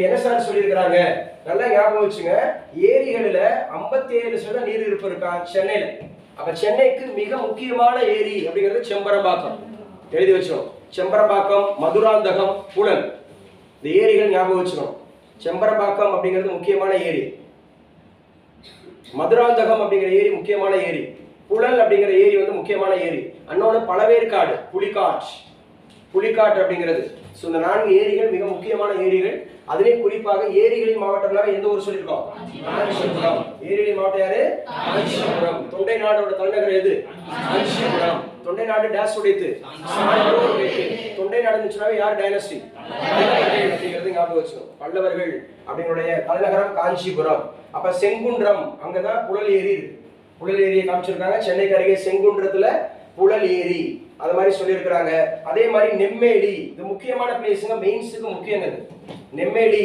என்ன சார் சொல்லியிருக்கிறாங்க? நல்லா ஞாபகம் வச்சுங்க. ஏரிகளில 57% நீர் இருப்பு இருக்கா சென்னையில. அப்ப சென்னைக்கு மிக முக்கியமான ஏரி அப்படிங்கிறது செம்பரம்பாக்கம். எழுதி வச்சோம். செம்பரம்பாக்கம், மதுராந்தகம், புழல். இந்த ஏரிகள் ஞாபகம் வச்சுக்கணும். செம்பரம்பாக்கம் அப்படிங்கிறது முக்கியமான ஏரி. மதுராந்தகம் அப்படிங்கிற ஏரி முக்கியமான ஏரி. புழல் அப்படிங்கிற ஏரி வந்து முக்கியமான ஏரி. அன்னொன்று பழவேற்காடு, புலிக்காட்டு அப்படிங்கிறது. இந்த 4 ஏரிகள் மிக முக்கியமான ஏரிகள். அதிலே குறிப்பாக ஏரிகளின் மாவட்டம்னால எந்த ஊர் சொல்லியிருக்கோம்? காஞ்சிபுரம். ஏரிகளின் மாவட்டம் யாரு? காஞ்சிபுரம். தொண்டை நாடோட தலைநகர் எது? காஞ்சிபுரம். தொண்டை நாடு டேஸ் உடைத்து தொண்டை நாடுன்னு சொன்னாவே யார் டைனஸ்டி? அப்படிங்கிறது ஞாபகம் வச்சுக்கணும். பல்லவர்கள் அப்படிங்களுடைய தலைநகரம் காஞ்சிபுரம். அப்ப செங்குன்றம், அங்கதான் புழல் ஏரி இருக்கு. புழல் ஏரியை காமிச்சிருக்காங்க. சென்னைக்கு அருகே செங்குன்றத்துல புழல் ஏரி, அது மாதிரி சொல்லியிருக்கிறாங்க. அதே மாதிரி நெம்மேலி, இது முக்கியமான பிளேஸுங்க, மெயின்ஸுக்கு முக்கியங்க. நெம்மேலி